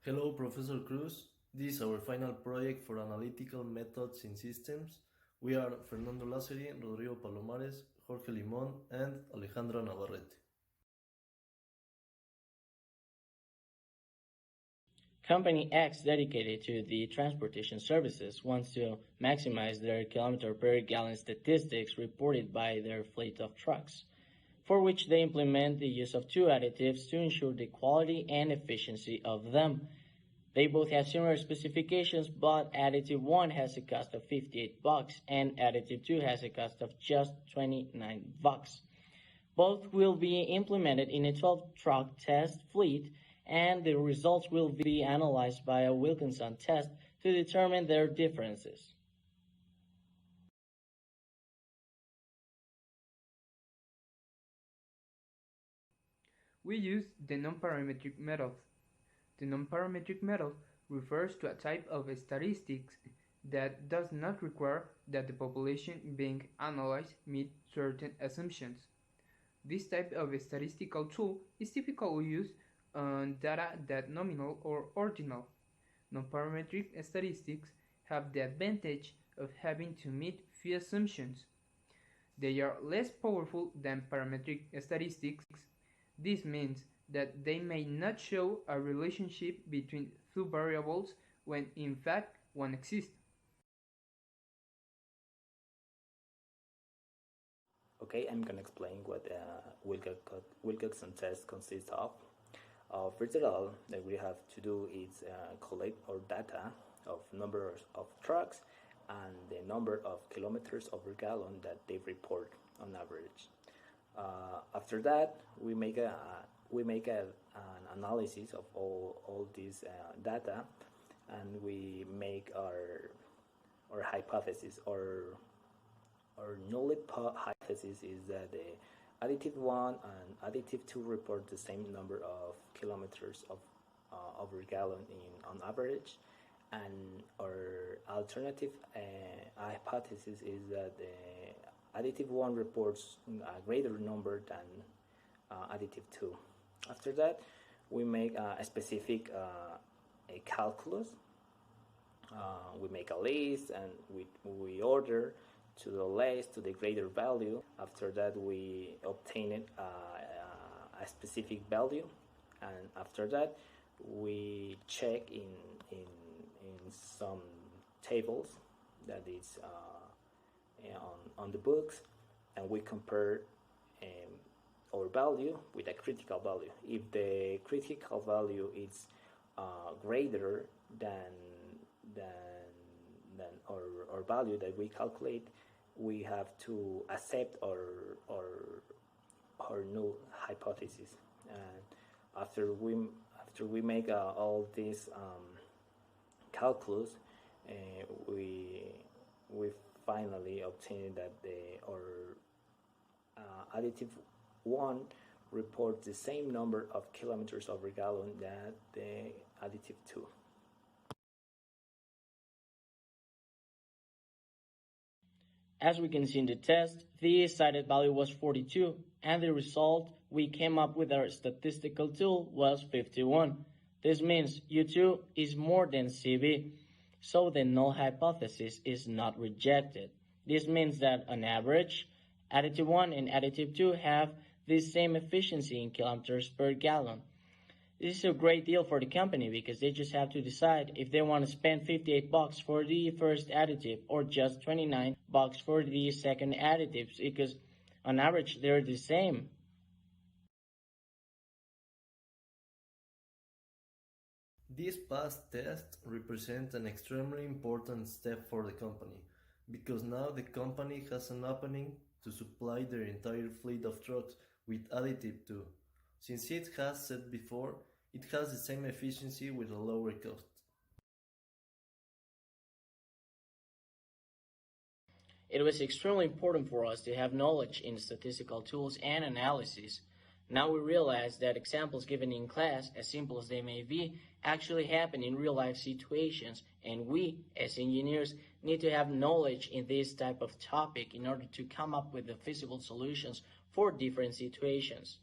Hello, Professor Cruz. This is our final project for analytical methods in systems. We are Fernando Laceri, Rodrigo Palomares, Jorge Limón, and Alejandra Navarrete. Company X, dedicated to the transportation services, wants to maximize their kilometer per gallon statistics reported by their fleet of trucks, for which they implement the use of two additives to ensure the quality and efficiency of them. They both have similar specifications, but additive 1 has a cost of $58 and additive 2 has a cost of just $29. Both will be implemented in a 12-truck test fleet, and the results will be analyzed by a Wilkinson test to determine their differences. We use the non-parametric method. The non-parametric method refers to a type of statistics that does not require that the population being analyzed meet certain assumptions. This type of statistical tool is typically used on data that nominal or ordinal. Non-parametric statistics have the advantage of having to meet few assumptions. They are less powerful than parametric statistics. This means that they may not show a relationship between two variables when in fact one exists. Okay, I'm going to explain what Wilcoxon test consists of. First of all, that we have to do is collect our data of numbers of trucks and the number of kilometers per gallon that they report on average. After that, we make an analysis of all these data, and we make our hypothesis. Our null hypothesis is that the additive 1 and additive 2 report the same number of kilometers over gallon on average, and our alternative hypothesis is that the additive 1 reports a greater number than additive 2. After that, we make a specific a calculus. We make a list and we order to the less to the greater value. After that, we obtain a specific value, and after that, we check in some tables that is on the books, and we compare our value with a critical value. If the critical value is greater than our value that we calculate, we have to accept our null hypothesis. And after we make all these calculus, we finally obtain that our additive 1 reports the same number of kilometers per gallon that the additive 2. As we can see in the test, the cited value was 42, and the result we came up with our statistical tool was 51. This means U2 is more than CV, so the null hypothesis is not rejected. This means that on average, additive 1 and additive 2 have the same efficiency in kilometers per gallon. This is a great deal for the company because they just have to decide if they want to spend $58 for the first additive or just $29 for the second additive, because on average they're the same. This past test represents an extremely important step for the company, because now the company has an opening to supply their entire fleet of trucks with additive 2. Since it has said before, it has the same efficiency with a lower cost. It was extremely important for us to have knowledge in statistical tools and analysis. Now we realize that examples given in class, as simple as they may be, actually happen in real-life situations, and we, as engineers, need to have knowledge in this type of topic in order to come up with the feasible solutions for different situations.